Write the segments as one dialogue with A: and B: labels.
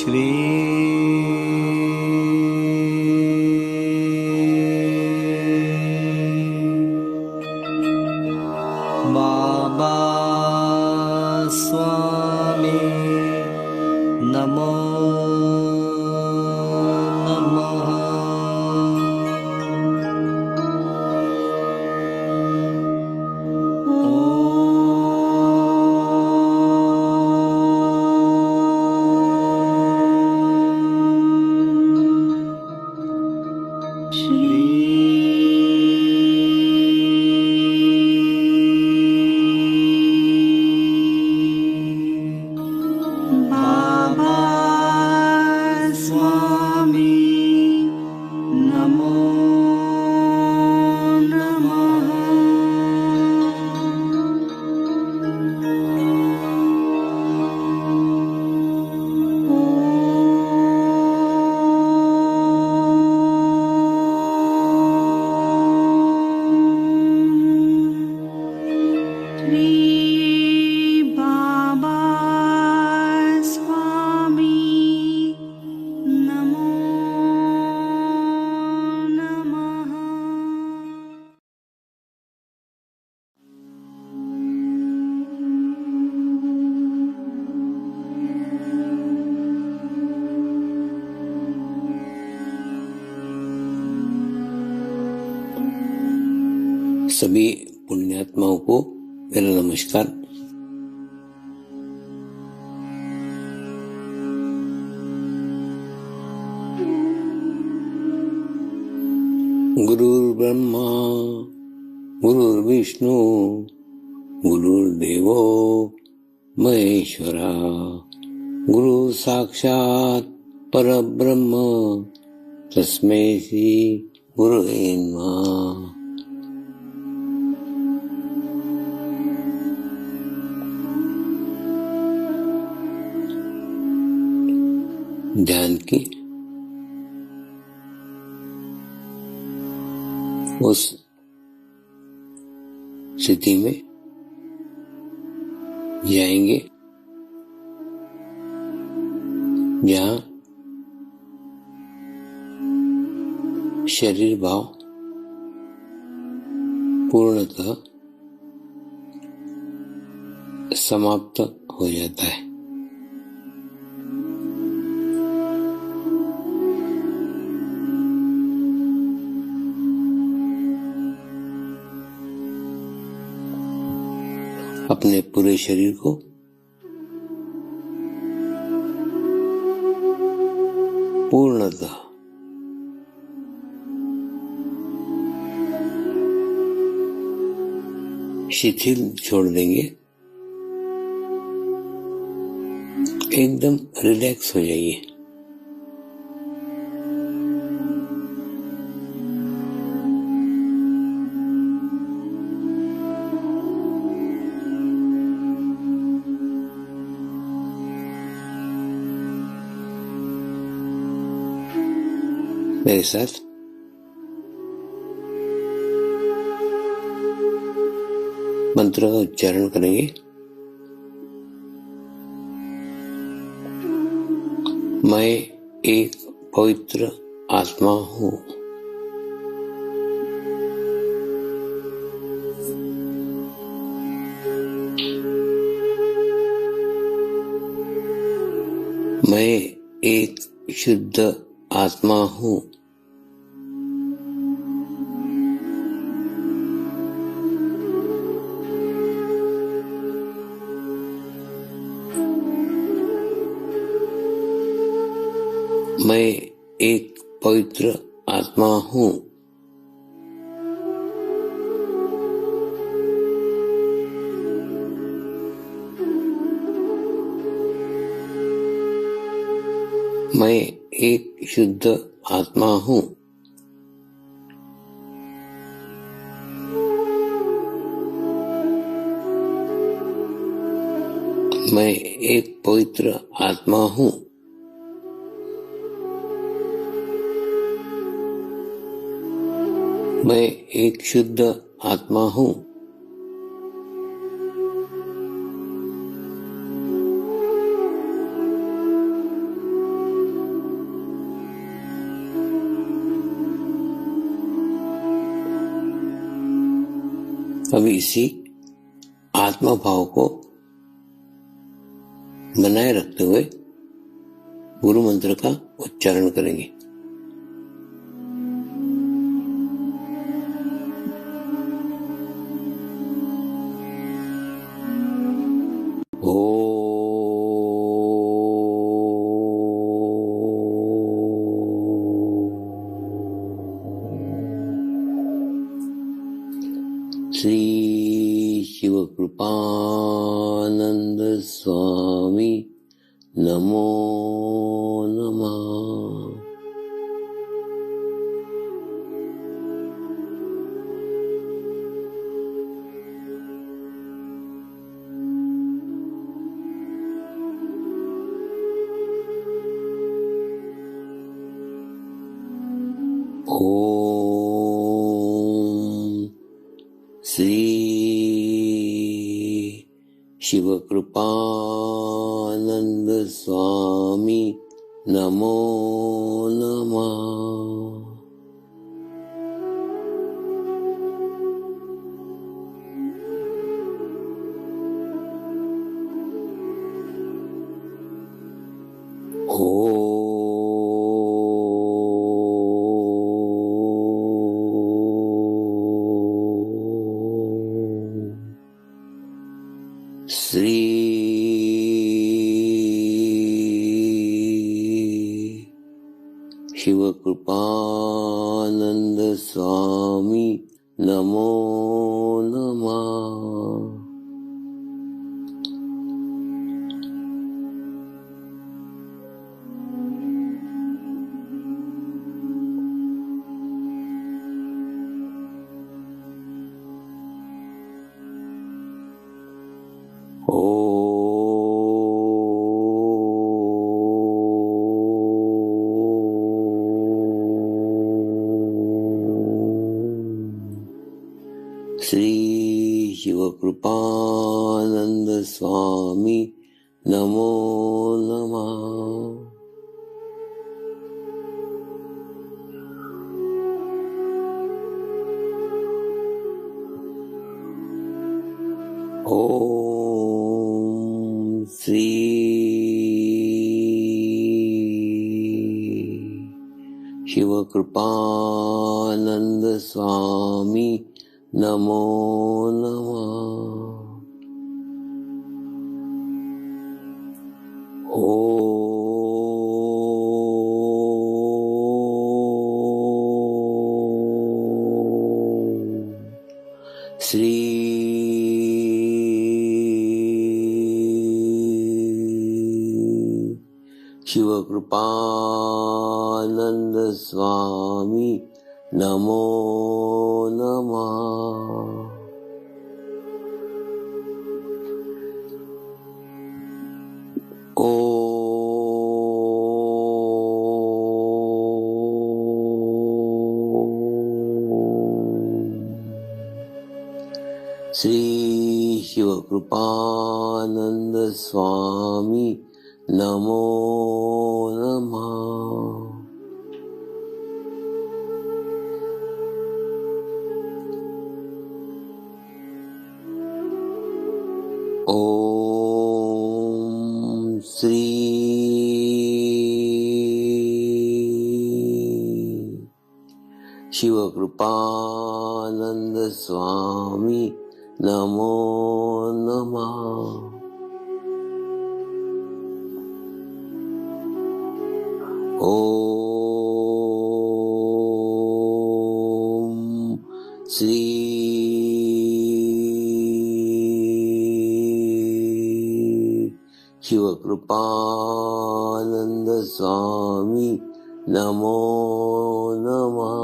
A: श्री बाबा स्वामी नमो नमः।
B: सभी पुण्यात्माओं को मेरा नमस्कार। गुरुर्ब्रह्मा गुरुर्विष्णु गुरुर्देवो महेश्वरा गुरु साक्षात् परब्रह्म तस्मै श्री गुरुवे नमः। ध्यान की उस स्थिति में जाएंगे जहाँ शरीर भाव पूर्णतः समाप्त हो जाता है। अपने पूरे शरीर को पूर्णतः शिथिल छोड़ देंगे, एकदम रिलैक्स हो जाइए। मेरे साथ मंत्र का उच्चारण करेंगे। मैं एक पवित्र आत्मा हूँ। मैं एक शुद्ध आत्मा हूँ। मैं एक पवित्र आत्मा हूँ। मैं एक शुद्ध आत्मा हूँ। मैं एक पवित्र आत्मा हूँ। मैं एक शुद्ध आत्मा हूँ। अब इसी आत्मा भाव को बनाए रखते हुए गुरु मंत्र का उच्चारण करेंगे। श्री शिव कृपानंद स्वामी नमो नमः। ओम श्री शिव कृपानंद स्वामी नमो नमः। श्री शिव कृपानंद स्वामी नमो नमः। श्री शिव कृपानंद स्वामी नमो नमः। ओम श्री शिव कृपानंद स्वामी नमो नमः। श्री शिव कृपानंद स्वामी नमो नमः। श्री शिव कृपानंद स्वामी नमो नमः। ओम श्री शिव कृपानंद स्वामी नमो नमः। ओम श्री शिव कृपानंद स्वामी नमो नमः।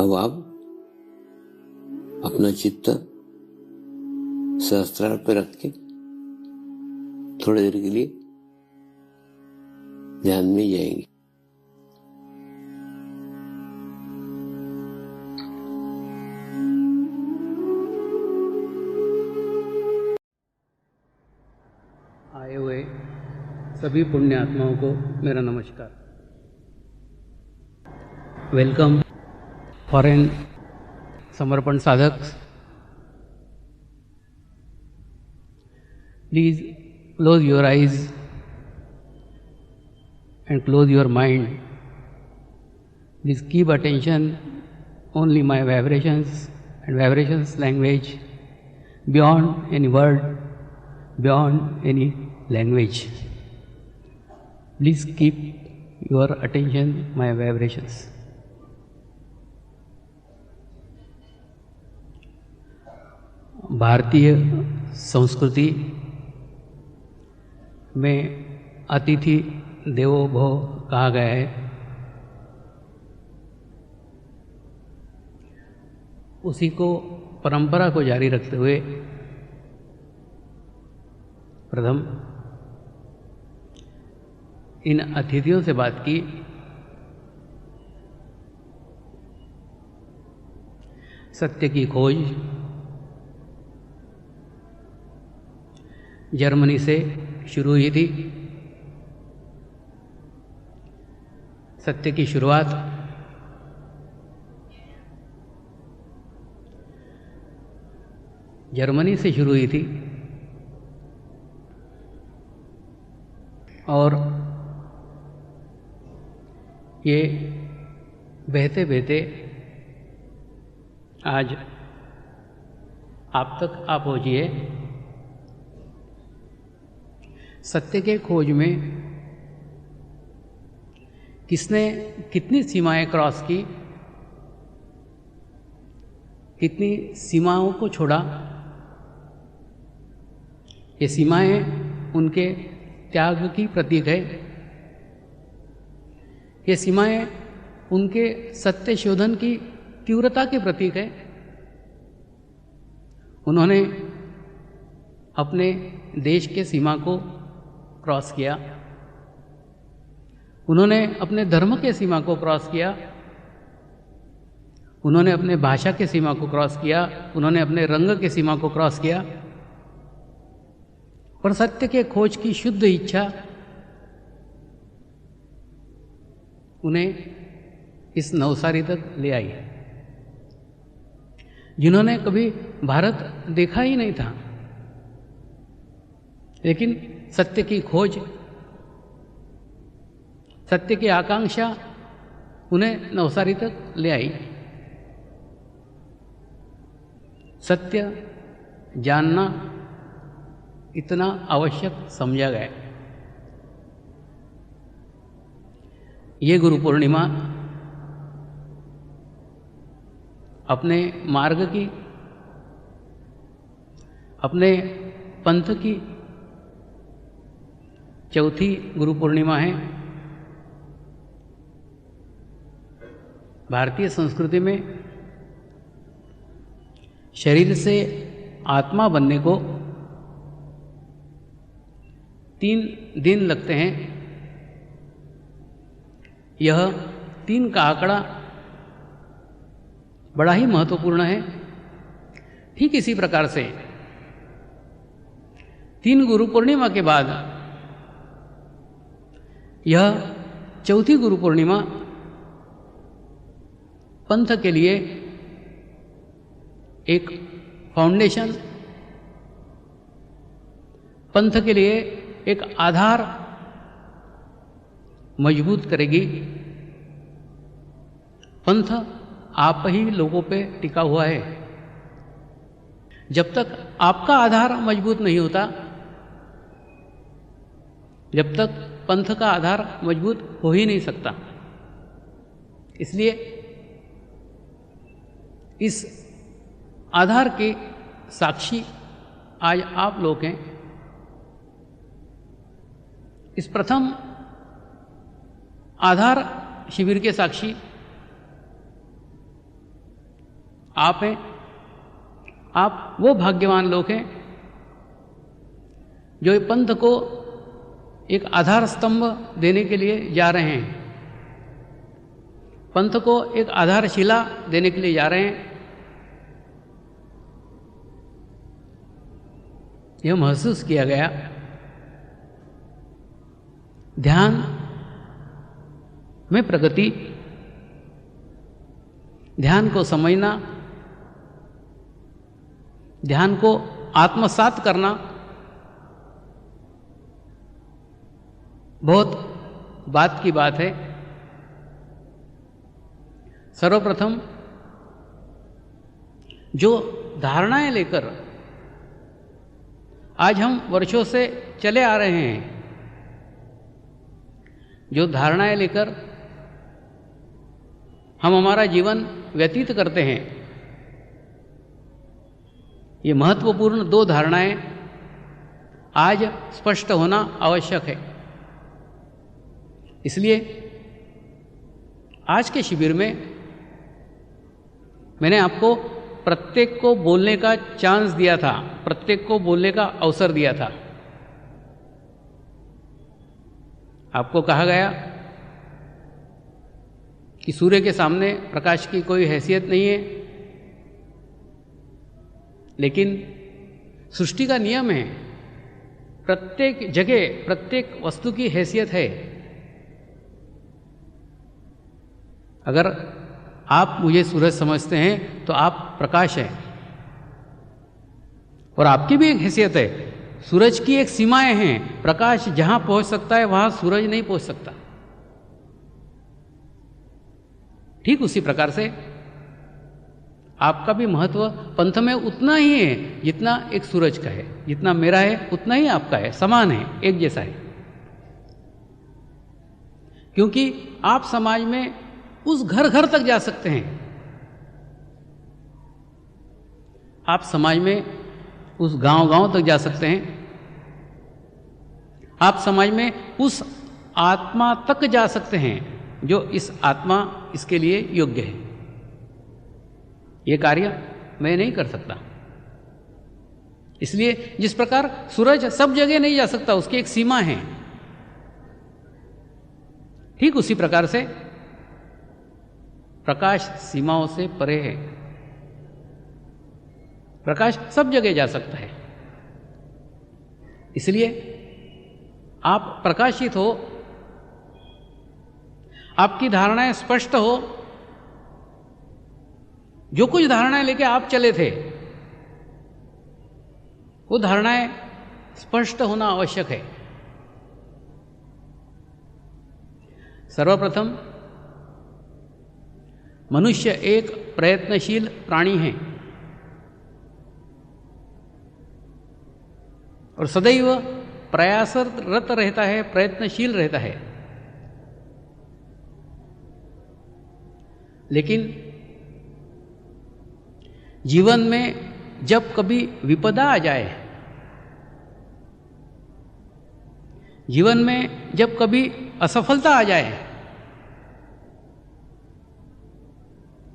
B: अब आप अपना चित्त सहस्त्रार पे रख के थोड़ी देर के लिए ध्यान में जाएंगे।
C: आए हुए सभी पुण्य आत्माओं को मेरा नमस्कार। वेलकम फॉरेन समर्पण साधक, please close your eyes and close your mind. Please keep attention only my vibrations and vibrations language, beyond any word, beyond any language. Please keep your attention my vibrations. भारतीय संस्कृति में अतिथि देवो भव कहा गया है। उसी को परंपरा को जारी रखते हुए प्रथम इन अतिथियों से बात की। सत्य की खोज जर्मनी से शुरू हुई थी। सत्य की शुरुआत जर्मनी से शुरू हुई थी और ये बहते बहते आज आप तक आ पहुंची है। सत्य के खोज में किसने कितनी सीमाएं क्रॉस की, कितनी सीमाओं को छोड़ा, ये सीमाएं उनके त्याग की प्रतीक है। ये सीमाएं उनके सत्य शोधन की तीव्रता के प्रतीक है। उन्होंने अपने देश के सीमा को क्रॉस किया, उन्होंने अपने धर्म के सीमा को क्रॉस किया, उन्होंने अपने भाषा के सीमा को क्रॉस किया, उन्होंने अपने रंग के सीमा को क्रॉस किया और सत्य के खोज की शुद्ध इच्छा उन्हें इस नवसारी तक ले आई है, जिन्होंने कभी भारत देखा ही नहीं था, लेकिन सत्य की खोज, सत्य की आकांक्षा उन्हें नवसारी तक ले आई। सत्य जानना इतना आवश्यक समझा गया। ये गुरु पूर्णिमा अपने मार्ग की, अपने पंथ की चौथी गुरु पूर्णिमा है। भारतीय संस्कृति में शरीर से आत्मा बनने को 3 दिन लगते हैं। यह 3 का आंकड़ा बड़ा ही महत्वपूर्ण है। ठीक इसी प्रकार से 3 गुरु पूर्णिमा के बाद यह चौथी गुरु पूर्णिमा पंथ के लिए एक फाउंडेशन, पंथ के लिए एक आधार मजबूत करेगी। पंथ आप ही लोगों पे टिका हुआ है। जब तक आपका आधार मजबूत नहीं होता, जब तक पंथ का आधार मजबूत हो ही नहीं सकता। इसलिए इस आधार के साक्षी आज आप लोग हैं। इस प्रथम आधार शिविर के साक्षी आप हैं। आप वो भाग्यवान लोग हैं जो पंथ को एक आधार स्तंभ देने के लिए जा रहे हैं, पंथ को एक आधारशिला देने के लिए जा रहे हैं। यह महसूस किया गया। ध्यान में प्रगति, ध्यान को समझना, ध्यान को आत्मसात करना बहुत बात की बात है। सर्वप्रथम जो धारणाएं लेकर आज हम वर्षों से चले आ रहे हैं, जो धारणाएं लेकर हम हमारा जीवन व्यतीत करते हैं, ये महत्वपूर्ण दो धारणाएं आज स्पष्ट होना आवश्यक है। इसलिए आज के शिविर में मैंने आपको प्रत्येक को बोलने का चांस दिया था, प्रत्येक को बोलने का अवसर दिया था। आपको कहा गया कि सूर्य के सामने प्रकाश की कोई हैसियत नहीं है, लेकिन सृष्टि का नियम है, प्रत्येक जगह प्रत्येक वस्तु की हैसियत है। अगर आप मुझे सूरज समझते हैं तो आप प्रकाश हैं, और आपकी भी एक हैसियत है। सूरज की एक सीमाएं हैं, प्रकाश जहां पहुंच सकता है वहां सूरज नहीं पहुंच सकता। ठीक उसी प्रकार से आपका भी महत्व पंथ में उतना ही है जितना एक सूरज का है, जितना मेरा है उतना ही आपका है, समान है, एक जैसा है। क्योंकि आप समाज में उस घर घर तक जा सकते हैं, आप समाज में उस गांव गांव तक जा सकते हैं, आप समाज में उस आत्मा तक जा सकते हैं जो इस आत्मा इसके लिए योग्य है। ये कार्य मैं नहीं कर सकता। इसलिए जिस प्रकार सूरज सब जगह नहीं जा सकता, उसकी एक सीमा है, ठीक उसी प्रकार से प्रकाश सीमाओं से परे है। प्रकाश सब जगह जा सकता है। इसलिए आप प्रकाशित हो, आपकी धारणाएं स्पष्ट हो। जो कुछ धारणाएं लेके आप चले थे, वो धारणाएं स्पष्ट होना आवश्यक है। सर्वप्रथम मनुष्य एक प्रयत्नशील प्राणी है और सदैव प्रयासरत रहता है, प्रयत्नशील रहता है। लेकिन जीवन में जब कभी विपदा आ जाए, जीवन में जब कभी असफलता आ जाए,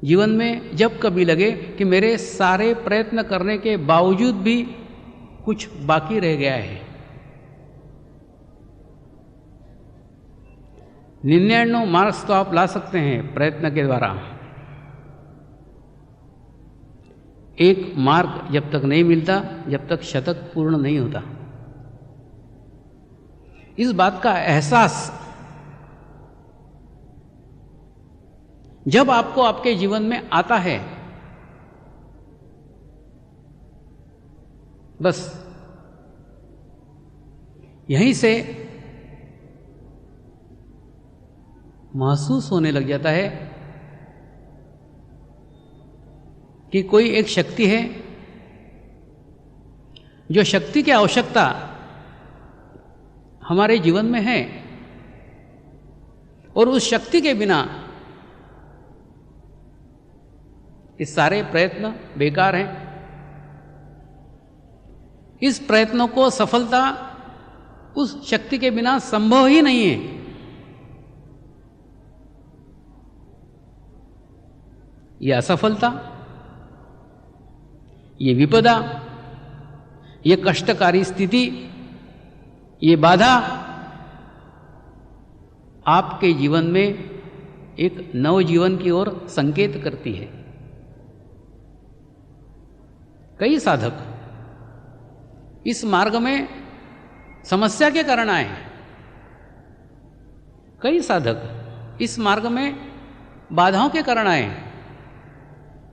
C: जीवन में जब कभी लगे कि मेरे सारे प्रयत्न करने के बावजूद भी कुछ बाकी रह गया है, 99 मार्क्स तो आप ला सकते हैं प्रयत्न के द्वारा, एक मार्क जब तक नहीं मिलता, जब तक शतक पूर्ण नहीं होता। इस बात का एहसास जब आपको आपके जीवन में आता है, बस यहीं से महसूस होने लग जाता है कि कोई एक शक्ति है, जो शक्ति की आवश्यकता हमारे जीवन में है, और उस शक्ति के बिना ये सारे प्रयत्न बेकार हैं। इस प्रयत्नों को सफलता उस शक्ति के बिना संभव ही नहीं है। ये असफलता, ये विपदा, ये कष्टकारी स्थिति, ये बाधा आपके जीवन में एक नव जीवन की ओर संकेत करती है। कई साधक इस मार्ग में समस्या के कारण आए, कई साधक इस मार्ग में बाधाओं के कारण आए,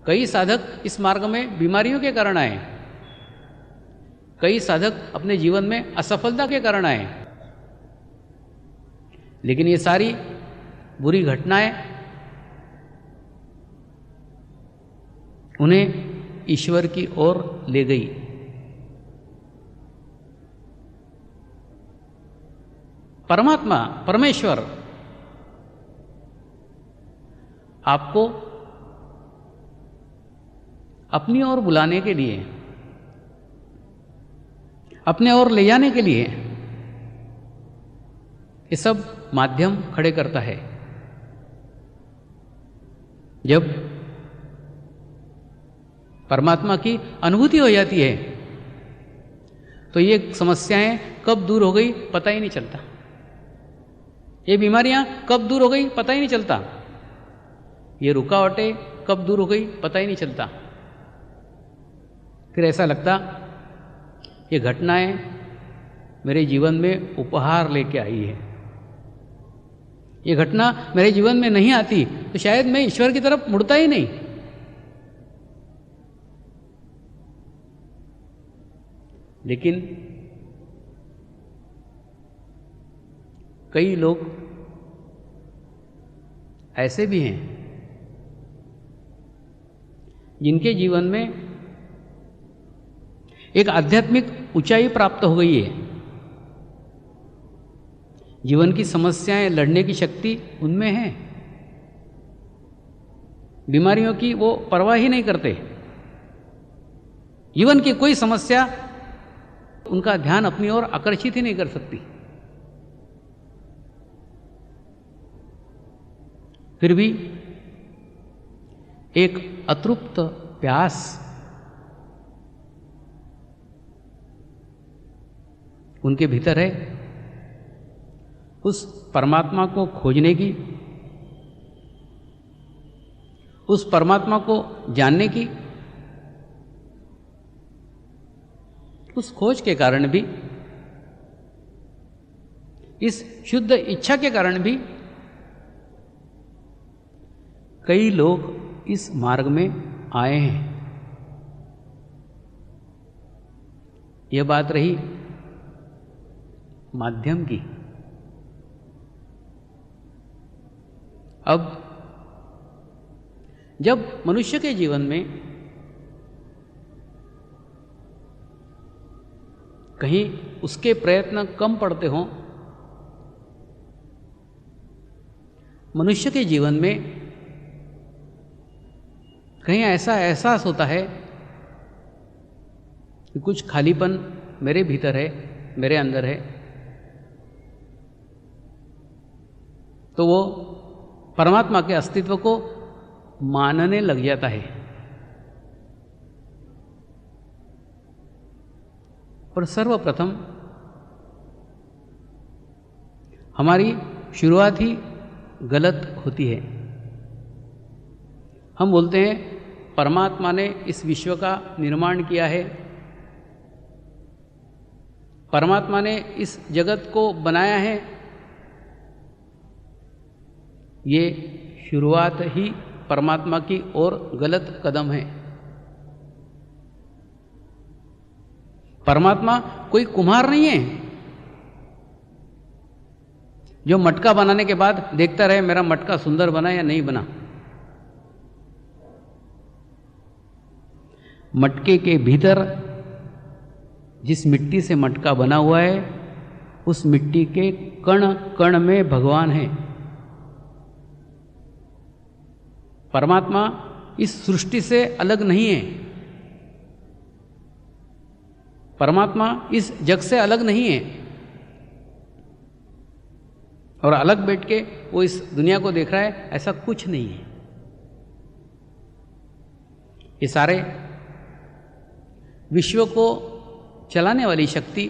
C: कई साधक इस मार्ग में बीमारियों के कारण आए, कई साधक अपने जीवन में असफलता के कारण आए, लेकिन ये सारी बुरी घटनाएं उन्हें ईश्वर की ओर ले गई। परमात्मा, परमेश्वर आपको अपनी ओर बुलाने के लिए, अपने ओर ले जाने के लिए ये सब माध्यम खड़े करता है। जब परमात्मा की अनुभूति हो जाती है तो ये समस्याएं कब दूर हो गई पता ही नहीं चलता, ये बीमारियां कब दूर हो गई पता ही नहीं चलता, ये रुकावटें कब दूर हो गई पता ही नहीं चलता। फिर ऐसा लगता ये घटनाएं मेरे जीवन में उपहार लेके आई है, ये घटना मेरे जीवन में नहीं आती तो शायद मैं ईश्वर की तरफ मुड़ता ही नहीं। लेकिन कई लोग ऐसे भी हैं जिनके जीवन में एक आध्यात्मिक ऊंचाई प्राप्त हो गई है, जीवन की समस्याएं लड़ने की शक्ति उनमें है, बीमारियों की वो परवाह ही नहीं करते, जीवन की कोई समस्या उनका ध्यान अपनी ओर आकर्षित ही नहीं कर सकती। फिर भी एक अतृप्त प्यास उनके भीतर है, उस परमात्मा को खोजने की, उस परमात्मा को जानने की। उस खोज के कारण भी, इस शुद्ध इच्छा के कारण भी कई लोग इस मार्ग में आए हैं। यह बात रही माध्यम की। अब जब मनुष्य के जीवन में कहीं उसके प्रयत्न कम पड़ते हों, मनुष्य के जीवन में कहीं ऐसा एहसास होता है कि कुछ खालीपन मेरे भीतर है, मेरे अंदर है, तो वो परमात्मा के अस्तित्व को मानने लग जाता है। पर सर्वप्रथम हमारी शुरुआत ही गलत होती है। हम बोलते हैं परमात्मा ने इस विश्व का निर्माण किया है, परमात्मा ने इस जगत को बनाया है। ये शुरुआत ही परमात्मा की ओर गलत कदम है। परमात्मा कोई कुम्हार नहीं है जो मटका बनाने के बाद देखता रहे मेरा मटका सुंदर बना या नहीं बना। मटके के भीतर जिस मिट्टी से मटका बना हुआ है, उस मिट्टी के कण कण में भगवान है। परमात्मा इस सृष्टि से अलग नहीं है, परमात्मा इस जग से अलग नहीं है, और अलग बैठ के वो इस दुनिया को देख रहा है, ऐसा कुछ नहीं है। ये सारे विश्व को चलाने वाली शक्ति,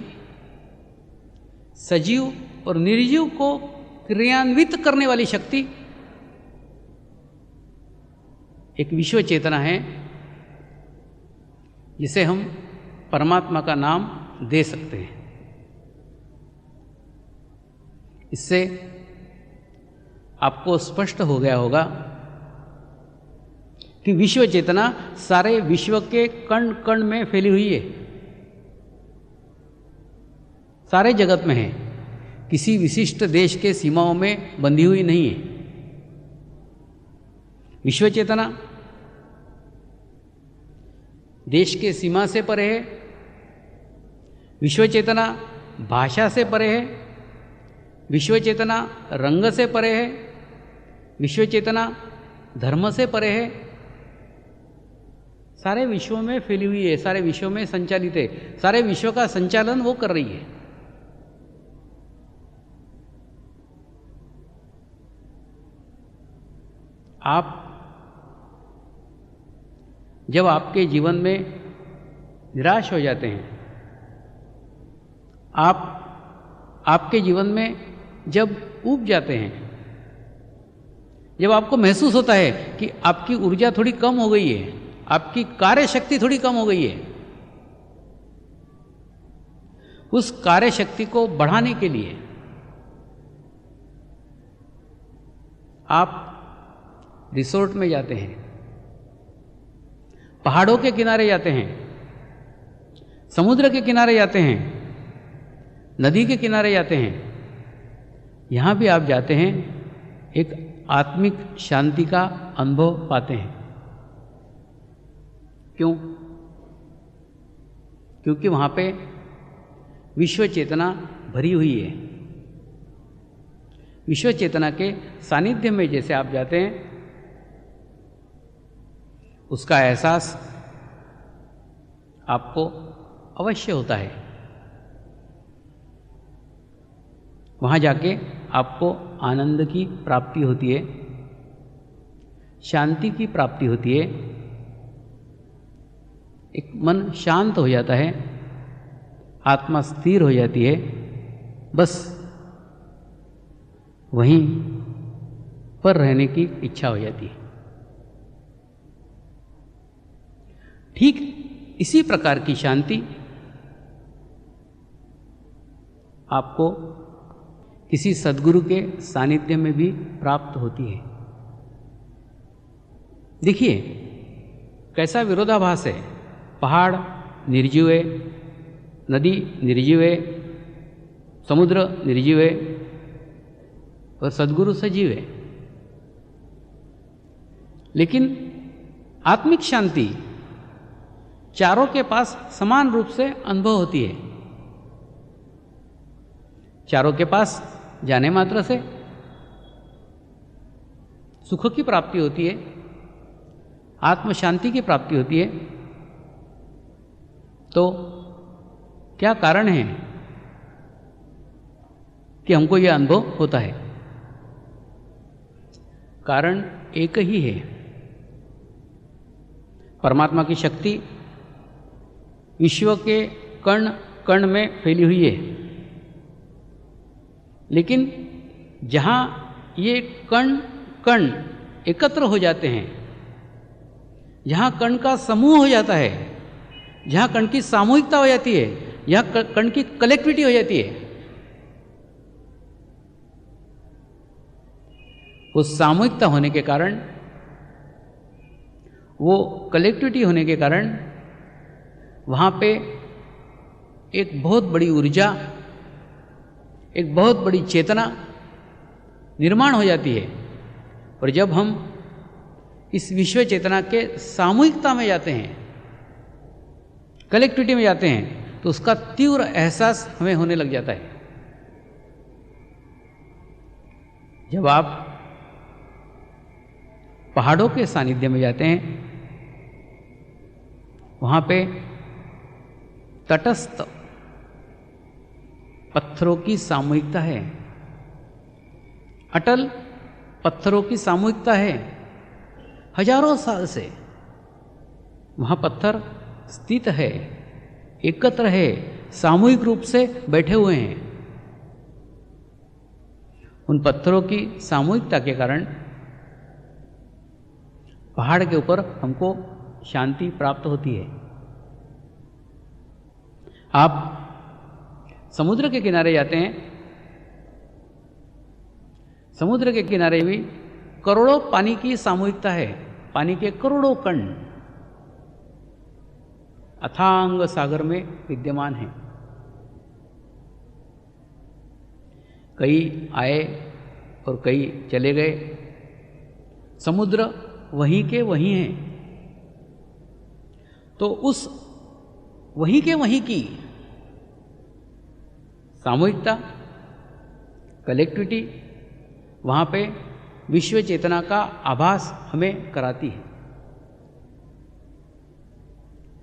C: सजीव और निर्जीव को क्रियान्वित करने वाली शक्ति एक विश्व चेतना है, जिसे हम परमात्मा का नाम दे सकते हैं। इससे आपको स्पष्ट हो गया होगा कि विश्व चेतना सारे विश्व के कण कण में फैली हुई है, सारे जगत में है, किसी विशिष्ट देश के सीमाओं में बंधी हुई नहीं है। विश्व चेतना देश के सीमा से परे है, विश्व चेतना भाषा से परे है, विश्व चेतना रंग से परे है, विश्व चेतना धर्म से परे है, सारे विश्व में फैली हुई है, सारे विश्व में संचालित है, सारे विश्व का संचालन वो कर रही है। आप जब आपके जीवन में निराश हो जाते हैं, आपके जीवन में जब ऊब जाते हैं, जब आपको महसूस होता है कि आपकी ऊर्जा थोड़ी कम हो गई है, आपकी कार्य शक्ति थोड़ी कम हो गई है, उस कार्य शक्ति को बढ़ाने के लिए आप रिसोर्ट में जाते हैं, पहाड़ों के किनारे जाते हैं, समुद्र के किनारे जाते हैं, नदी के किनारे जाते हैं। यहां भी आप जाते हैं, एक आत्मिक शांति का अनुभव पाते हैं। क्यों? क्योंकि वहां पे विश्व चेतना भरी हुई है। विश्व चेतना के सानिध्य में जैसे आप जाते हैं, उसका एहसास आपको अवश्य होता है। वहाँ जाके आपको आनंद की प्राप्ति होती है, शांति की प्राप्ति होती है, एक मन शांत हो जाता है, आत्मा स्थिर हो जाती है, बस वहीं पर रहने की इच्छा हो जाती है। ठीक इसी प्रकार की शांति आपको किसी सद्गुरु के सानिध्य में भी प्राप्त होती है। देखिए कैसा विरोधाभास है। पहाड़ निर्जीव है, नदी निर्जीव है, समुद्र निर्जीव है और सद्गुरु सजीव है। लेकिन आत्मिक शांति चारों के पास समान रूप से अनुभव होती है। चारों के पास जाने मात्र से सुख की प्राप्ति होती है, आत्म शांति की प्राप्ति होती है। तो क्या कारण है कि हमको यह अनुभव होता है? कारण एक ही है। परमात्मा की शक्ति विश्व के कण कण में फैली हुई है, लेकिन जहाँ ये कण कण एकत्र हो जाते हैं, जहाँ कण का समूह हो जाता है, जहाँ कण की सामूहिकता हो जाती है, जहाँ कण की कलेक्टिविटी हो जाती है, उस सामूहिकता होने के कारण, वो कलेक्टिविटी होने के कारण वहाँ पे एक बहुत बड़ी ऊर्जा, एक बहुत बड़ी चेतना निर्माण हो जाती है। और जब हम इस विश्व चेतना के सामूहिकता में जाते हैं, कलेक्टिविटी में जाते हैं, तो उसका तीव्र एहसास हमें होने लग जाता है। जब आप पहाड़ों के सानिध्य में जाते हैं, वहाँ पे तटस्थ पत्थरों की सामूहिकता है, अटल पत्थरों की सामूहिकता है। हजारों साल से वहाँ पत्थर स्थित है, एकत्र है, सामूहिक रूप से बैठे हुए हैं। उन पत्थरों की सामूहिकता के कारण पहाड़ के ऊपर हमको शांति प्राप्त होती है। आप समुद्र के किनारे जाते हैं, समुद्र के किनारे भी करोड़ों पानी की सामूहिकता है, पानी के करोड़ों कण अथांग सागर में विद्यमान हैं। कई आए और कई चले गए। समुद्र वहीं के वहीं हैं। तो उस वहीं के वहीं की सामूहिकता, कलेक्टिविटी वहाँ पे विश्व चेतना का आभास हमें कराती है।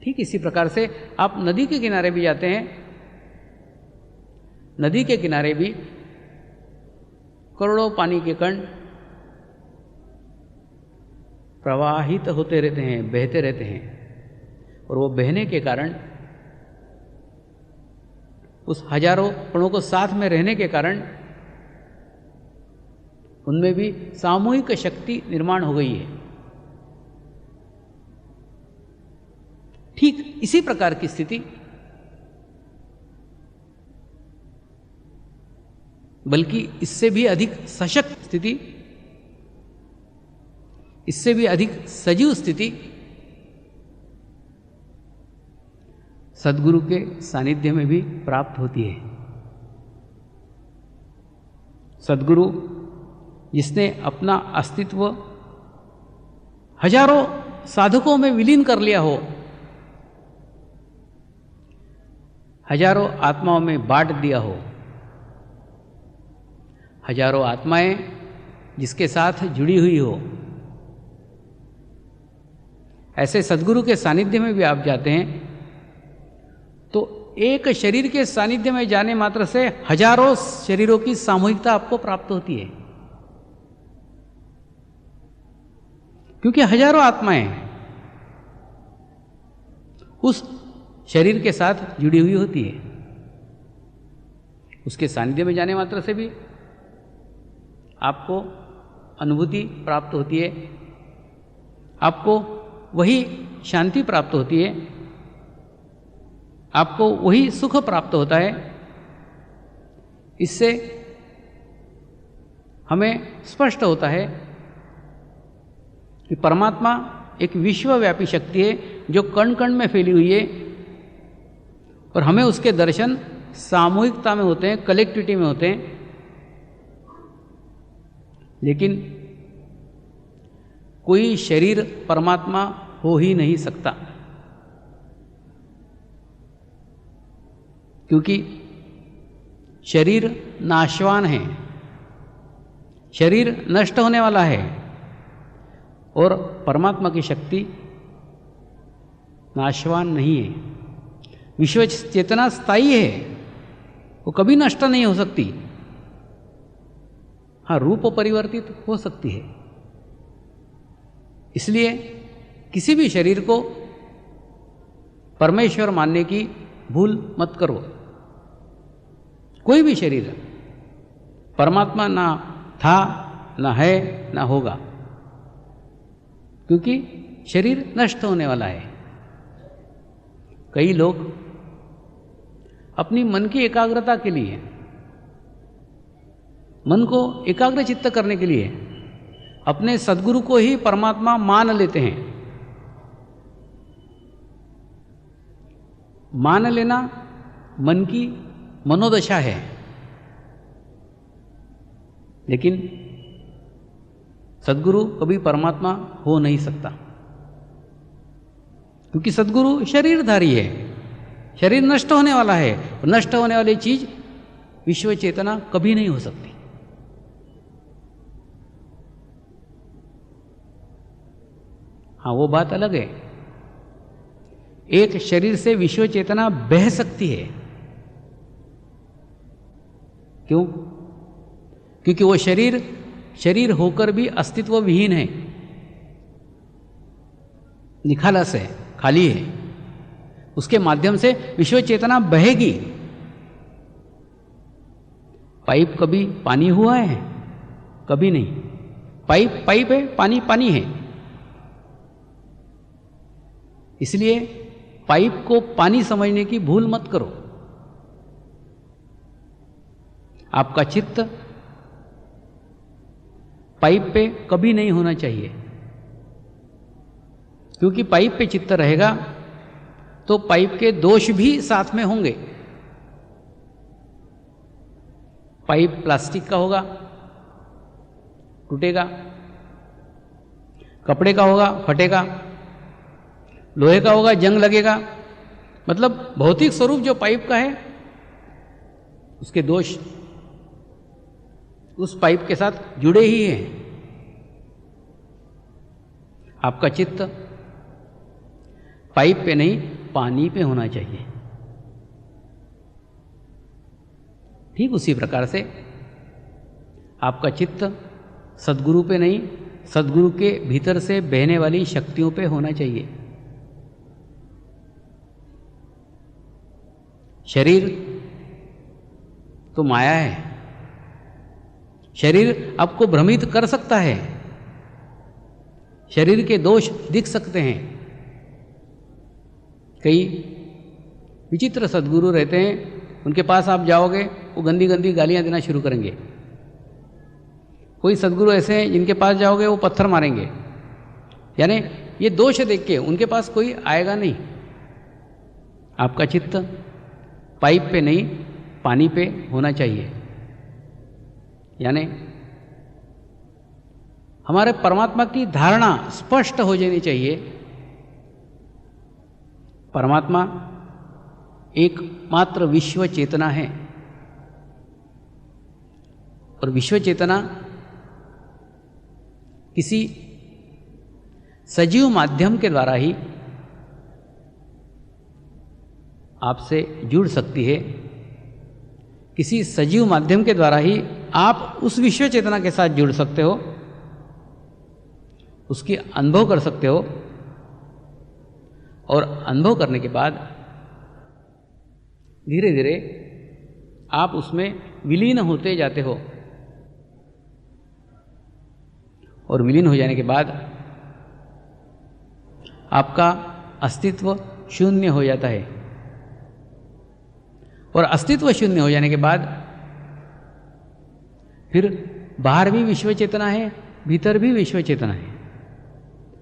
C: ठीक इसी प्रकार से आप नदी के किनारे भी जाते हैं, नदी के किनारे भी करोड़ों पानी के कण प्रवाहित होते रहते हैं, बहते रहते हैं, और वो बहने के कारण, उस हजारों कणों को साथ में रहने के कारण उनमें भी सामूहिक शक्ति निर्माण हो गई है। ठीक इसी प्रकार की स्थिति बल्कि इससे भी अधिक सशक्त स्थिति, इससे भी अधिक सजीव स्थिति सद्गुरु के सानिध्य में भी प्राप्त होती है। सद्गुरु जिसने अपना अस्तित्व हजारों साधकों में विलीन कर लिया हो, हजारों आत्माओं में बांट दिया हो, हजारों आत्माएं जिसके साथ जुड़ी हुई हो, ऐसे सद्गुरु के सानिध्य में भी आप जाते हैं तो एक शरीर के सानिध्य में जाने मात्र से हजारों शरीरों की सामूहिकता आपको प्राप्त होती है, क्योंकि हजारों आत्माएं उस शरीर के साथ जुड़ी हुई होती है। उसके सानिध्य में जाने मात्र से भी आपको अनुभूति प्राप्त होती है, आपको वही शांति प्राप्त होती है, आपको वही सुख प्राप्त होता है। इससे हमें स्पष्ट होता है कि परमात्मा एक विश्वव्यापी शक्ति है जो कण कण में फैली हुई है, और हमें उसके दर्शन सामूहिकता में होते हैं, कलेक्टिविटी में होते हैं। लेकिन कोई शरीर परमात्मा हो ही नहीं सकता, क्योंकि शरीर नाशवान है, शरीर नष्ट होने वाला है, और परमात्मा की शक्ति नाशवान नहीं है। विश्व चेतना स्थायी है, वो कभी नष्ट नहीं हो सकती। हाँ, रूप परिवर्तित हो सकती है। इसलिए किसी भी शरीर को परमेश्वर मानने की भूल मत करो। कोई भी शरीर परमात्मा ना था, ना है, ना होगा, क्योंकि शरीर नष्ट होने वाला है। कई लोग अपनी मन की एकाग्रता के लिए, मन को एकाग्र चित्त करने के लिए अपने सद्गुरु को ही परमात्मा मान लेते हैं। मान लेना मन की मनोदशा है, लेकिन सद्गुरु कभी परमात्मा हो नहीं सकता, क्योंकि सद्गुरु शरीरधारी है, शरीर नष्ट होने वाला है, और नष्ट होने वाली चीज विश्व चेतना कभी नहीं हो सकती। हाँ, वो बात अलग है। एक शरीर से विश्व चेतना बह सकती है। क्यों? क्योंकि वो शरीर होकर भी अस्तित्व विहीन है, निखालस है, खाली है। उसके माध्यम से विश्व चेतना बहेगी। पाइप कभी पानी हुआ है? कभी नहीं। पाइप है, पानी पानी है। इसलिए पाइप को पानी समझने की भूल मत करो। आपका चित्त पाइप पे कभी नहीं होना चाहिए। क्योंकि पाइप पे चित्त रहेगा तो पाइप के दोष भी साथ में होंगे। पाइप प्लास्टिक का होगा, टूटेगा, कपड़े का होगा, फटेगा, लोहे का होगा, जंग लगेगा। मतलब भौतिक स्वरूप जो पाइप का है उसके दोष उस पाइप के साथ जुड़े ही हैं। आपका चित्त पाइप पे नहीं, पानी पे होना चाहिए। ठीक उसी प्रकार से आपका चित्त सद्गुरु पे नहीं, सद्गुरु के भीतर से बहने वाली शक्तियों पे होना चाहिए। शरीर तो माया है, शरीर आपको भ्रमित कर सकता है, शरीर के दोष दिख सकते हैं। कई विचित्र सद्गुरु रहते हैं, उनके पास आप जाओगे वो गंदी गंदी गालियां देना शुरू करेंगे। कोई सद्गुरु ऐसे हैं जिनके पास जाओगे वो पत्थर मारेंगे। यानी ये दोष देख के उनके पास कोई आएगा नहीं। आपका चित्त पाइप पे नहीं, पानी पे होना चाहिए। यानी हमारे परमात्मा की धारणा स्पष्ट हो जानी चाहिए। परमात्मा एकमात्र विश्व चेतना है और विश्व चेतना किसी सजीव माध्यम के द्वारा ही आपसे जुड़ सकती है। किसी सजीव माध्यम के द्वारा ही आप उस विश्व चेतना के साथ जुड़ सकते हो, उसकी अनुभव कर सकते हो और अनुभव करने के बाद धीरे धीरे आप उसमें विलीन होते जाते हो और विलीन हो जाने के बाद आपका अस्तित्व शून्य हो जाता है। और अस्तित्व शून्य हो जाने के बाद फिर बाहर भी विश्व चेतना है, भीतर भी विश्व चेतना है।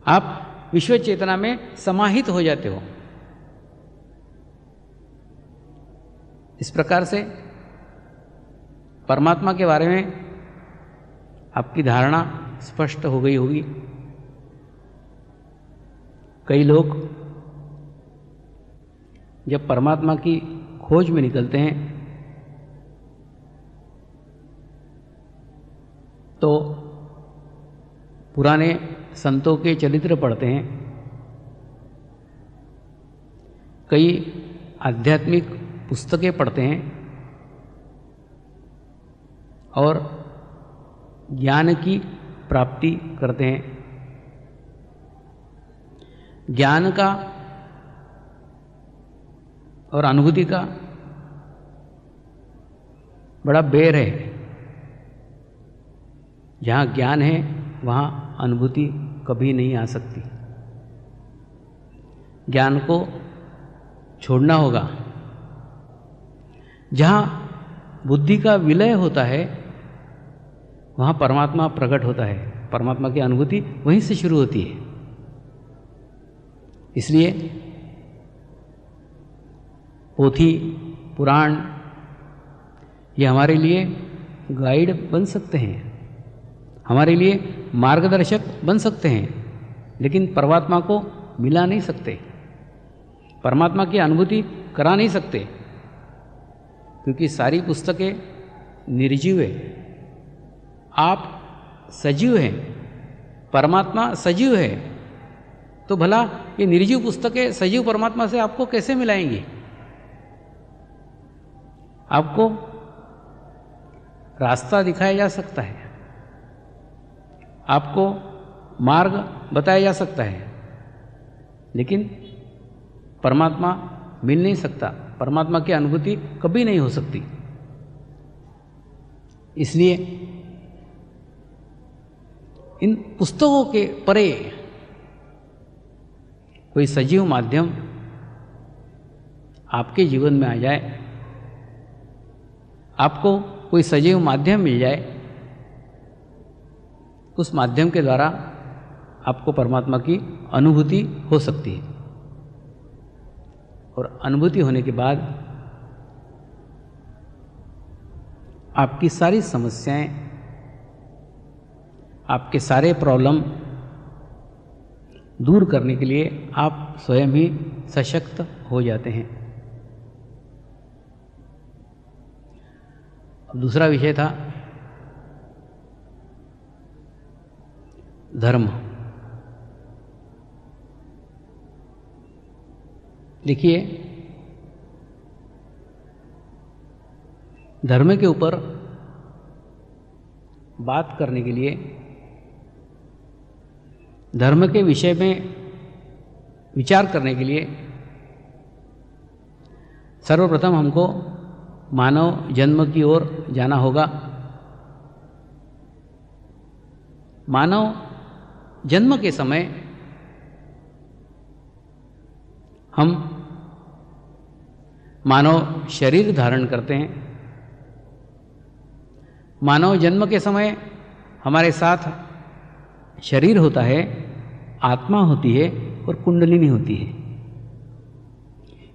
C: आप विश्व चेतना में समाहित हो जाते हो। इस प्रकार से परमात्मा के बारे में आपकी धारणा स्पष्ट हो गई होगी। कई लोग जब परमात्मा की खोज में निकलते हैं तो पुराने संतों के चरित्र पढ़ते हैं, कई आध्यात्मिक पुस्तकें पढ़ते हैं और ज्ञान की प्राप्ति करते हैं। ज्ञान का और अनुभूति का बड़ा बेर है। जहाँ ज्ञान है वहाँ अनुभूति कभी नहीं आ सकती। ज्ञान को छोड़ना होगा। जहाँ बुद्धि का विलय होता है वहाँ परमात्मा प्रकट होता है। परमात्मा की अनुभूति वहीं से शुरू होती है। इसलिए पोथी पुराण ये हमारे लिए गाइड बन सकते हैं, हमारे लिए मार्गदर्शक बन सकते हैं, लेकिन परमात्मा को मिला नहीं सकते, परमात्मा की अनुभूति करा नहीं सकते, क्योंकि सारी पुस्तकें निर्जीव है। आप सजीव हैं, परमात्मा सजीव है, तो भला ये निर्जीव पुस्तकें सजीव परमात्मा से आपको कैसे मिलाएंगी? आपको रास्ता दिखाया जा सकता है, आपको मार्ग बताया जा सकता है, लेकिन परमात्मा मिल नहीं सकता, परमात्मा की अनुभूति कभी नहीं हो सकती। इसलिए इन पुस्तकों के परे कोई सजीव माध्यम आपके जीवन में आ जाए, आपको कोई सजीव माध्यम मिल जाए, उस माध्यम के द्वारा आपको परमात्मा की अनुभूति हो सकती है। और अनुभूति होने के बाद आपकी सारी समस्याएं, आपके सारे प्रॉब्लम दूर करने के लिए आप स्वयं ही सशक्त हो जाते हैं। अब दूसरा विषय था धर्म। देखिए, धर्म के ऊपर बात करने के लिए, धर्म के विषय में विचार करने के लिए सर्वप्रथम हमको मानव जन्म की ओर जाना होगा। मानव जन्म के समय हम मानव शरीर धारण करते हैं। मानव जन्म के समय हमारे साथ शरीर होता है, आत्मा होती है और कुंडलिनी होती है।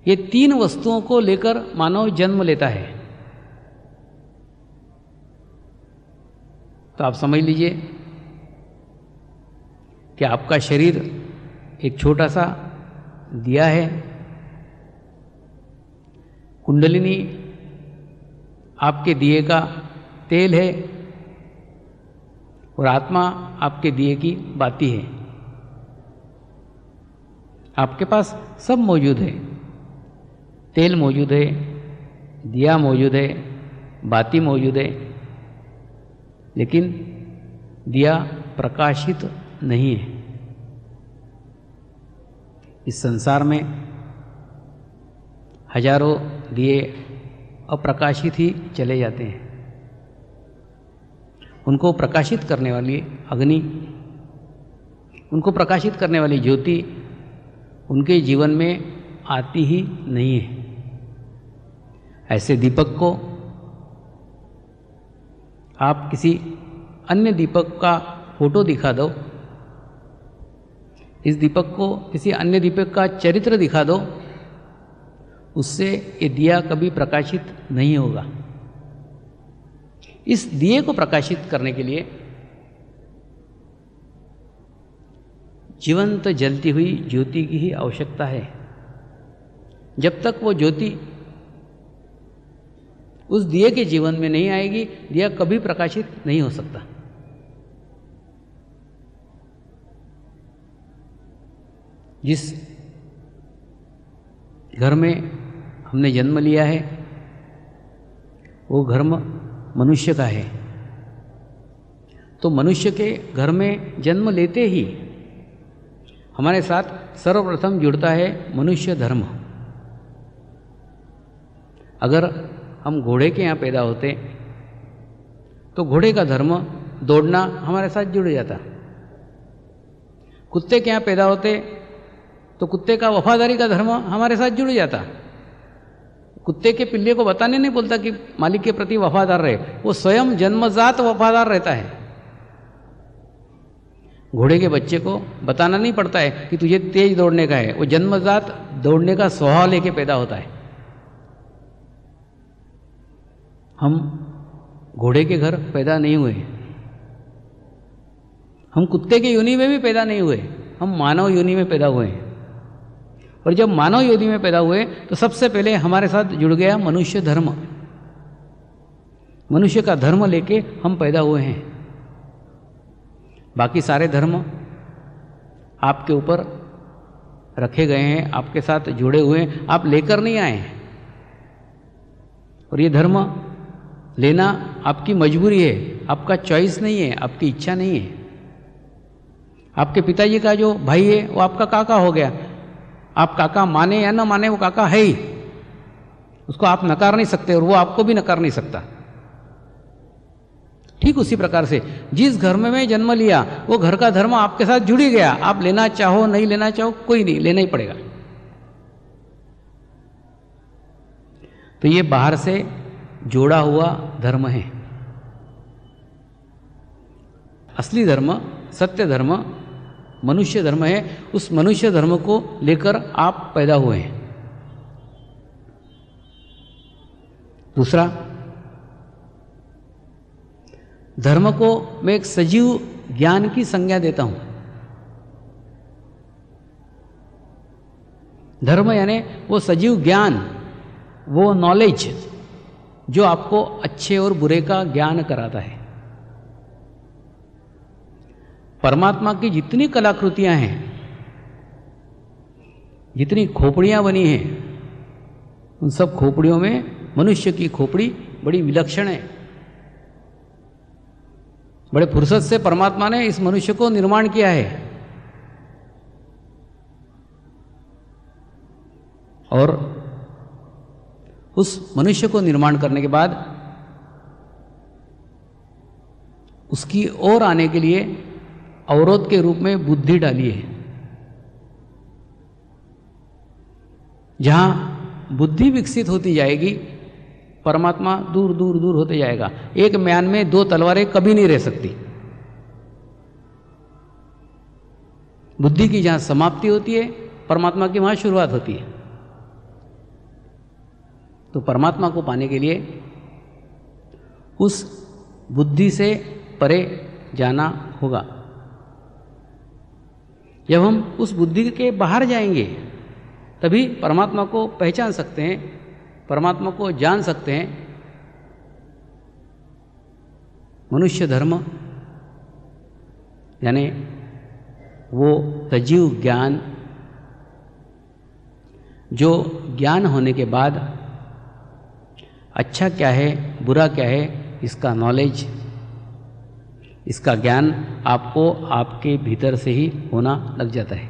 C: ये तीन वस्तुओं को लेकर मानव जन्म लेता है। तो आप समझ लीजिए कि आपका शरीर एक छोटा सा दिया है, कुंडलिनी आपके दिए का तेल है और आत्मा आपके दिए की बाती है। आपके पास सब मौजूद है, तेल मौजूद है, दिया मौजूद है, बाती मौजूद है, लेकिन दिया प्रकाशित नहीं है। इस संसार में हजारों दिए अप्रकाशित ही चले जाते हैं। उनको प्रकाशित करने वाली अग्नि, उनको प्रकाशित करने वाली ज्योति उनके जीवन में आती ही नहीं है। ऐसे दीपक को आप किसी अन्य दीपक का फोटो दिखा दो, इस दीपक को किसी अन्य दीपक का चरित्र दिखा दो, उससे ये दिया कभी प्रकाशित नहीं होगा। इस दिए को प्रकाशित करने के लिए जीवंत जलती हुई ज्योति की ही आवश्यकता है। जब तक वो ज्योति उस दिए के जीवन में नहीं आएगी, दिया कभी प्रकाशित नहीं हो सकता। जिस घर में हमने जन्म लिया है वो घर मनुष्य का है। तो मनुष्य के घर में जन्म लेते ही हमारे साथ सर्वप्रथम जुड़ता है मनुष्य धर्म। अगर हम घोड़े के यहाँ पैदा होते तो घोड़े का धर्म दौड़ना हमारे साथ जुड़ जाता। कुत्ते के यहाँ पैदा होते तो कुत्ते का वफादारी का धर्म हमारे साथ जुड़ जाता। कुत्ते के पिल्ले को बताने नहीं बोलता कि मालिक के प्रति वफादार रहे, वो स्वयं जन्मजात वफादार रहता है। घोड़े के बच्चे को बताना नहीं पड़ता है कि तुझे तेज दौड़ने का है, वो जन्मजात दौड़ने का स्वभाव लेके पैदा होता है। हम घोड़े के घर पैदा नहीं हुए, हम कुत्ते के योनि में भी पैदा नहीं हुए, हम मानव योनि में पैदा हुए हैं। और जब मानव योनि में पैदा हुए तो सबसे पहले हमारे साथ जुड़ गया मनुष्य धर्म। मनुष्य का धर्म लेके हम पैदा हुए हैं। बाकी सारे धर्म आपके ऊपर रखे गए हैं, आपके साथ जुड़े हुए हैं, आप लेकर नहीं आए हैं। और ये धर्म लेना आपकी मजबूरी है, आपका चॉइस नहीं है, आपकी इच्छा नहीं है। आपके पिताजी का जो भाई है वो आपका काका हो गया। आप काका माने या ना माने, वो काका है ही, उसको आप नकार नहीं सकते और वो आपको भी नकार नहीं सकता। ठीक उसी प्रकार से जिस घर में मैं जन्म लिया वो घर का धर्म आपके साथ जुड़ ही गया। आप लेना चाहो नहीं लेना चाहो, कोई नहीं, लेना ही पड़ेगा। तो ये बाहर से जोड़ा हुआ धर्म है। असली धर्म, सत्य धर्म मनुष्य धर्म है, उस मनुष्य धर्म को लेकर आप पैदा हुए हैं। दूसरा, धर्म को मैं एक सजीव ज्ञान की संज्ञा देता हूं। धर्म यानी वो सजीव ज्ञान, वो नॉलेज जो आपको अच्छे और बुरे का ज्ञान कराता है। परमात्मा की जितनी कलाकृतियां हैं, जितनी खोपड़ियां बनी हैं, उन सब खोपड़ियों में मनुष्य की खोपड़ी बड़ी विलक्षण है। बड़े फुर्सत से परमात्मा ने इस मनुष्य को निर्माण किया है। और उस मनुष्य को निर्माण करने के बाद उसकी ओर आने के लिए अवरोध के रूप में बुद्धि डाली है। जहां बुद्धि विकसित होती जाएगी, परमात्मा दूर दूर दूर होते जाएगा। एक म्यान में दो तलवारें कभी नहीं रह सकती। बुद्धि की जहां समाप्ति होती है, परमात्मा की वहां शुरुआत होती है। तो परमात्मा को पाने के लिए उस बुद्धि से परे जाना होगा। जब हम उस बुद्धि के बाहर जाएंगे, तभी परमात्मा को पहचान सकते हैं, परमात्मा को जान सकते हैं। मनुष्य धर्म यानी वो सजीव ज्ञान, जो ज्ञान होने के बाद अच्छा क्या है, बुरा क्या है, इसका नॉलेज, इसका ज्ञान आपको आपके भीतर से ही होना लग जाता है।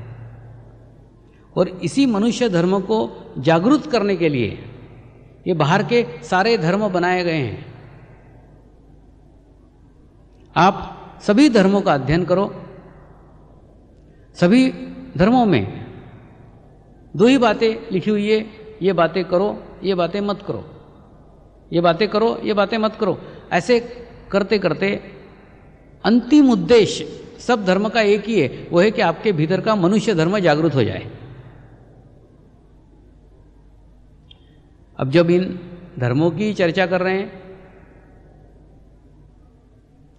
C: और इसी मनुष्य धर्म को जागरूक करने के लिए ये बाहर के सारे धर्म बनाए गए हैं। आप सभी धर्मों का अध्ययन करो। सभी धर्मों में दो ही बातें लिखी हुई है, ये बातें करो, ये बातें मत करो, ये बातें करो, ये बातें मत करो। ऐसे करते करते अंतिम उद्देश्य सब धर्म का एक ही है, वो है कि आपके भीतर का मनुष्य धर्म जागृत हो जाए। अब जब इन धर्मों की चर्चा कर रहे हैं,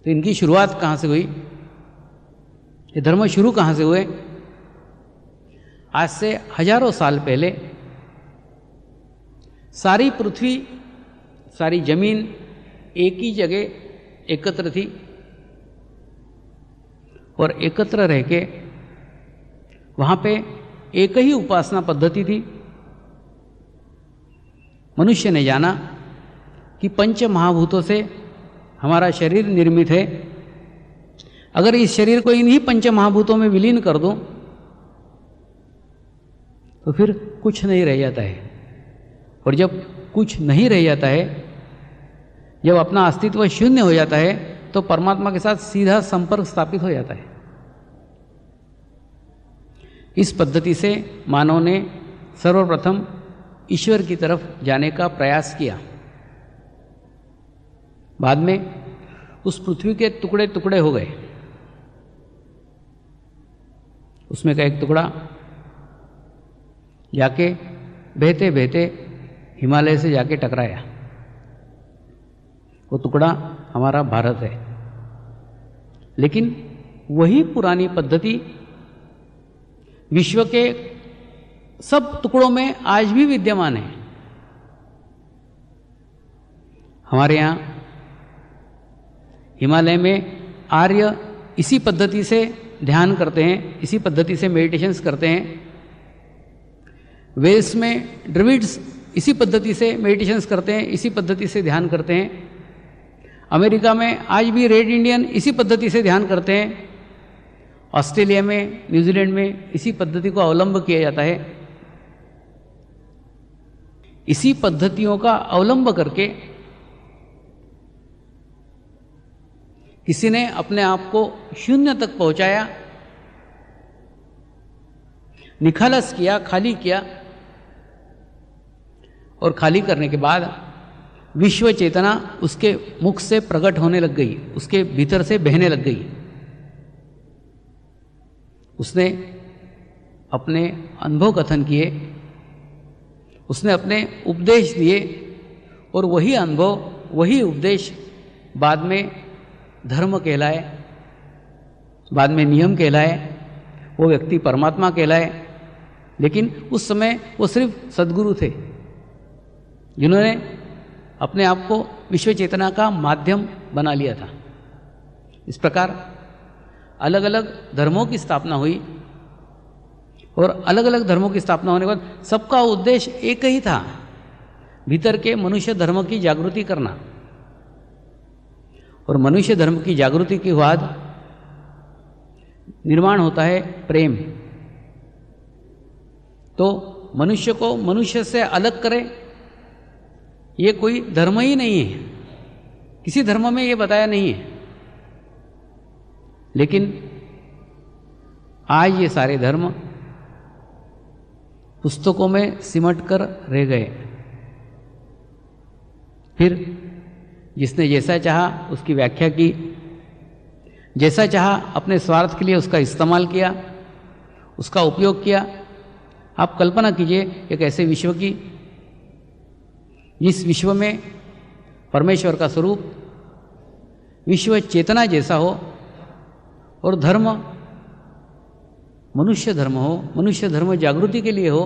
C: तो इनकी शुरुआत कहाँ से हुई? ये धर्म शुरू कहाँ से हुए? आज से हजारों साल पहले सारी पृथ्वी, सारी जमीन एक ही जगह एकत्र थी और एकत्र रह के वहाँ पे एक ही उपासना पद्धति थी। मनुष्य ने जाना कि पंच महाभूतों से हमारा शरीर निर्मित है। अगर इस शरीर को इन्हीं पंच महाभूतों में विलीन कर दूं तो फिर कुछ नहीं रह जाता है। और जब कुछ नहीं रह जाता है, जब अपना अस्तित्व शून्य हो जाता है, तो परमात्मा के साथ सीधा संपर्क स्थापित हो जाता है। इस पद्धति से मानव ने सर्वप्रथम ईश्वर की तरफ जाने का प्रयास किया। बाद में उस पृथ्वी के टुकड़े टुकड़े हो गए। उसमें का एक टुकड़ा जाके बहते बहते हिमालय से जाके टकराया। वो टुकड़ा हमारा भारत है। लेकिन वही पुरानी पद्धति विश्व के सब टुकड़ों में आज भी विद्यमान है। हमारे यहाँ हिमालय में आर्य इसी पद्धति से ध्यान करते हैं, इसी पद्धति से मेडिटेशंस करते हैं। वेल्स में ड्रविड्स इसी पद्धति से मेडिटेशंस करते हैं, इसी पद्धति से ध्यान करते हैं। अमेरिका में आज भी रेड इंडियन इसी पद्धति से ध्यान करते हैं। ऑस्ट्रेलिया में, न्यूजीलैंड में इसी पद्धति को अवलंब किया जाता है। इसी पद्धतियों का अवलंब करके किसी ने अपने आप को शून्य तक पहुंचाया, निखालस किया, खाली किया। और खाली करने के बाद विश्व चेतना उसके मुख से प्रकट होने लग गई, उसके भीतर से बहने लग गई। उसने अपने अनुभव कथन किए, उसने अपने उपदेश दिए, और वही अनुभव, वही उपदेश बाद में धर्म कहलाए, बाद में नियम कहलाए, वो व्यक्ति परमात्मा कहलाए। लेकिन उस समय वो सिर्फ सद्गुरु थे, जिन्होंने अपने आप को विश्व चेतना का माध्यम बना लिया था। इस प्रकार अलग अलग धर्मों की स्थापना हुई, और अलग अलग धर्मों की स्थापना होने के बाद सबका उद्देश्य एक ही था, भीतर के मनुष्य धर्म की जागृति करना। और मनुष्य धर्म की जागृति के बाद निर्माण होता है प्रेम। तो मनुष्य को मनुष्य से अलग करे, ये कोई धर्म ही नहीं है, किसी धर्म में ये बताया नहीं है। लेकिन आज ये सारे धर्म पुस्तकों में सिमट कर रह गए। फिर जिसने जैसा चाहा उसकी व्याख्या की, जैसा चाहा अपने स्वार्थ के लिए उसका इस्तेमाल किया, उसका उपयोग किया। आप कल्पना कीजिए एक ऐसे विश्व की, जिस विश्व में परमेश्वर का स्वरूप विश्व चेतना जैसा हो, और धर्म मनुष्य धर्म हो, मनुष्य धर्म जागृति के लिए हो,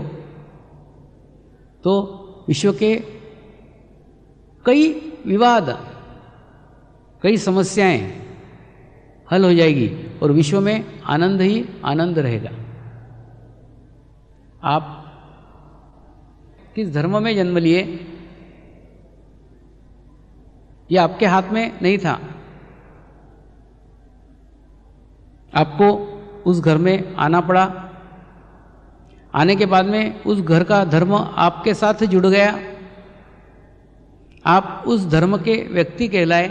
C: तो विश्व के कई विवाद, कई समस्याएं हल हो जाएगी, और विश्व में आनंद ही आनंद रहेगा। आप किस धर्म में जन्म लिए, यह आपके हाथ में नहीं था। आपको उस घर में आना पड़ा, आने के बाद में उस घर का धर्म आपके साथ जुड़ गया, आप उस धर्म के व्यक्ति कहलाए।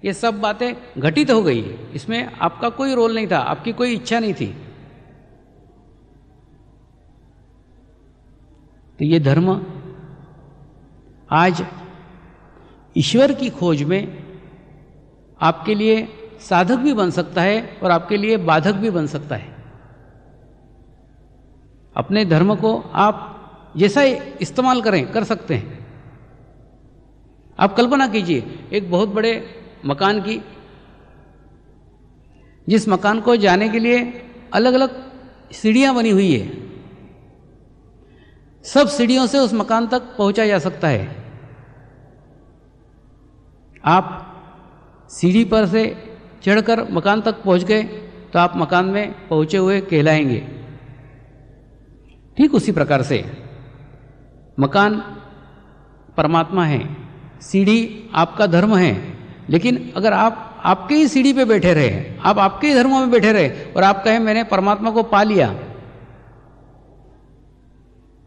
C: ये सब बातें घटित हो गई, इसमें आपका कोई रोल नहीं था, आपकी कोई इच्छा नहीं थी। तो ये धर्म आज ईश्वर की खोज में आपके लिए साधक भी बन सकता है और आपके लिए बाधक भी बन सकता है। अपने धर्म को आप जैसा इस्तेमाल कर सकते हैं। आप कल्पना कीजिए एक बहुत बड़े मकान की, जिस मकान को जाने के लिए अलग अलग सीढ़ियां बनी हुई है। सब सीढ़ियों से उस मकान तक पहुंचा जा सकता है। आप सीढ़ी पर से चढ़कर मकान तक पहुंच गए तो आप मकान में पहुंचे हुए कहलाएंगे। ठीक उसी प्रकार से मकान परमात्मा है, सीढ़ी आपका धर्म है। लेकिन अगर आप आपके ही सीढ़ी पे बैठे रहे, आप आपके ही धर्मों में बैठे रहे, और आप कहें मैंने परमात्मा को पा लिया,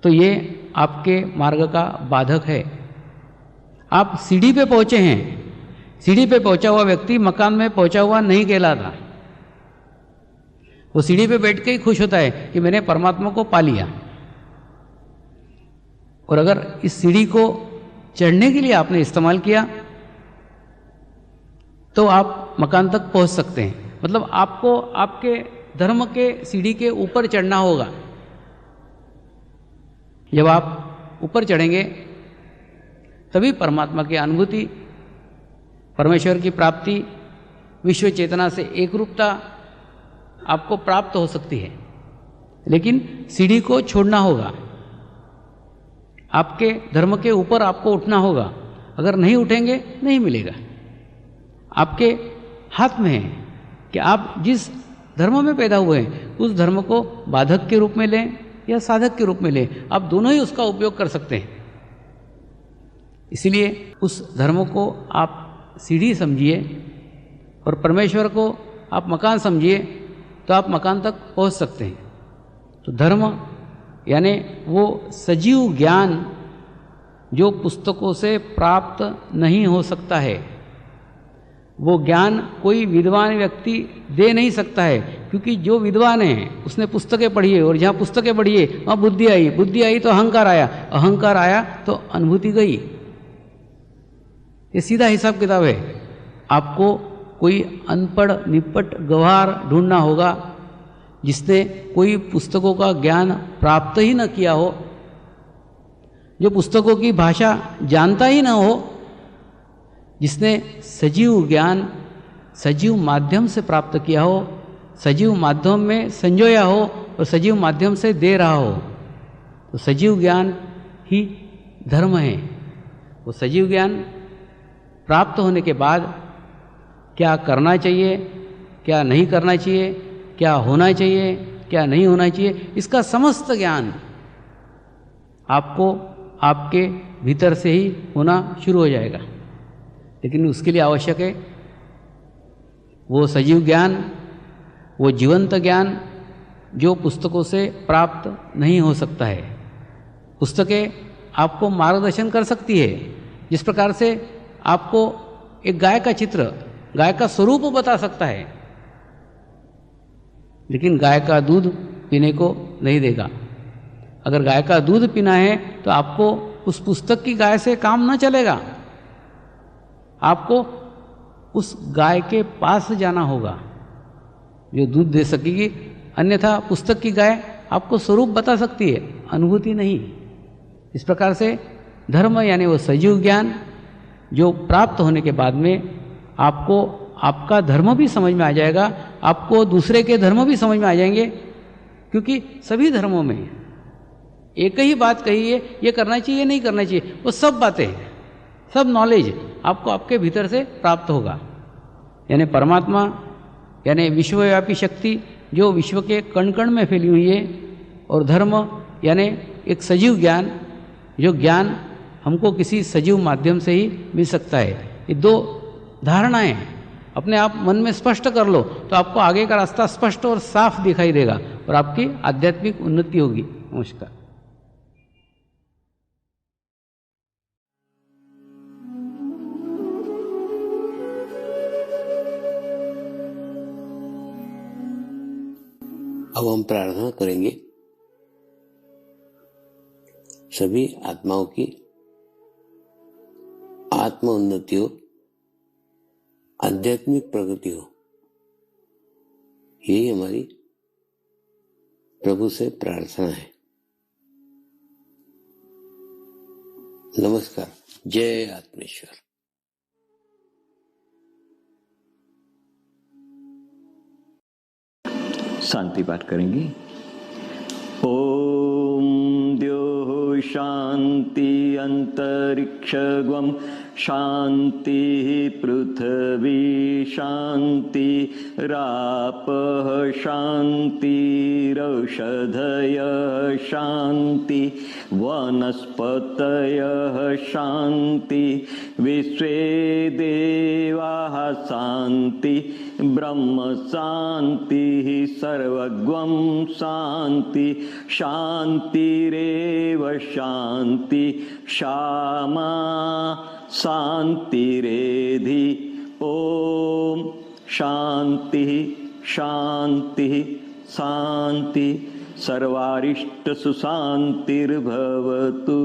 C: तो ये आपके मार्ग का बाधक है। आप सीढ़ी पे पहुंचे हैं, सीढ़ी पे पहुंचा हुआ व्यक्ति मकान में पहुंचा हुआ नहीं कहलाता। वो सीढ़ी पे बैठ के ही खुश होता है कि मैंने परमात्मा को पा लिया। और अगर इस सीढ़ी को चढ़ने के लिए आपने इस्तेमाल किया तो आप मकान तक पहुंच सकते हैं। मतलब आपको आपके धर्म के सीढ़ी के ऊपर चढ़ना होगा। जब आप ऊपर चढ़ेंगे तभी परमात्मा की अनुभूति, परमेश्वर की प्राप्ति, विश्व चेतना से एकरूपता आपको प्राप्त हो सकती है। लेकिन सीढ़ी को छोड़ना होगा, आपके धर्म के ऊपर आपको उठना होगा। अगर नहीं उठेंगे नहीं मिलेगा। आपके हाथ में है कि आप जिस धर्म में पैदा हुए हैं उस धर्म को बाधक के रूप में लें या साधक के रूप में लें, आप दोनों ही उसका उपयोग कर सकते हैं। इसलिए उस धर्म को आप सीढ़ी समझिए और परमेश्वर को आप मकान समझिए, तो आप मकान तक पहुंच सकते हैं। तो धर्म यानी वो सजीव ज्ञान जो पुस्तकों से प्राप्त नहीं हो सकता है, वो ज्ञान कोई विद्वान व्यक्ति दे नहीं सकता है। क्योंकि जो विद्वान है उसने पुस्तकें पढ़ी है, और जहाँ पुस्तकें पढ़ी है वहाँ बुद्धि आई, बुद्धि आई तो अहंकार आया, अहंकार आया तो अनुभूति गई। ये सीधा हिसाब किताब है। आपको कोई अनपढ़ निपट गवार ढूंढना होगा जिसने कोई पुस्तकों का ज्ञान प्राप्त ही न किया हो, जो पुस्तकों की भाषा जानता ही न हो, जिसने सजीव ज्ञान सजीव माध्यम से प्राप्त किया हो, सजीव माध्यम में संजोया हो और सजीव माध्यम से दे रहा हो, तो सजीव ज्ञान ही धर्म है। वो सजीव ज्ञान प्राप्त होने के बाद क्या करना चाहिए, क्या नहीं करना चाहिए, क्या होना चाहिए, क्या नहीं होना चाहिए, इसका समस्त ज्ञान आपको आपके भीतर से ही होना शुरू हो जाएगा। लेकिन उसके लिए आवश्यक है वो सजीव ज्ञान, वो जीवंत ज्ञान जो पुस्तकों से प्राप्त नहीं हो सकता है। पुस्तकें आपको मार्गदर्शन कर सकती है, जिस प्रकार से आपको एक गाय का चित्र, गाय का स्वरूप बता सकता है, लेकिन गाय का दूध पीने को नहीं देगा। अगर गाय का दूध पीना है तो आपको उस पुस्तक की गाय से काम न चलेगा, आपको उस गाय के पास जाना होगा जो दूध दे सकेगी, अन्यथा पुस्तक की गाय आपको स्वरूप बता सकती है, अनुभूति नहीं। इस प्रकार से धर्म यानी वो सजीव ज्ञान जो प्राप्त होने के बाद में आपको आपका धर्म भी समझ में आ जाएगा, आपको दूसरे के धर्म भी समझ में आ जाएंगे, क्योंकि सभी धर्मों में एक ही बात कही है, ये करना चाहिए नहीं करना चाहिए, वो सब बातें, सब नॉलेज आपको आपके भीतर से प्राप्त होगा। यानी परमात्मा यानी विश्वव्यापी शक्ति जो विश्व के कण कण में फैली हुई है, और धर्म यानी एक सजीव ज्ञान, जो ज्ञान हमको किसी सजीव माध्यम से ही मिल सकता है। ये दो धारणाएं अपने आप मन में स्पष्ट कर लो तो आपको आगे का रास्ता स्पष्ट और साफ दिखाई देगा और आपकी आध्यात्मिक उन्नति होगी। नमस्कार।
B: अब हम प्रार्थना करेंगे सभी आत्माओं की आत्म उन्नति हो, आध्यात्मिक प्रगति हो, यही हमारी प्रभु से प्रार्थना है। नमस्कार। जय आत्मेश्वर।
D: शांति पाठ करेंगे। ओम द्यो शांति अंतरिक्षगम शांति पृथ्वी शांति रापः शांतिरौषधयः शांति वनस्पतयः शांति विश्वे देवाः शांति ब्रह्म शांति सर्वगं शांति शांतिरेव शांति क्षमा शांतिरेधि। ओम शांति शांति शांति सर्वारिष्ट सुशांतिर्भवतु।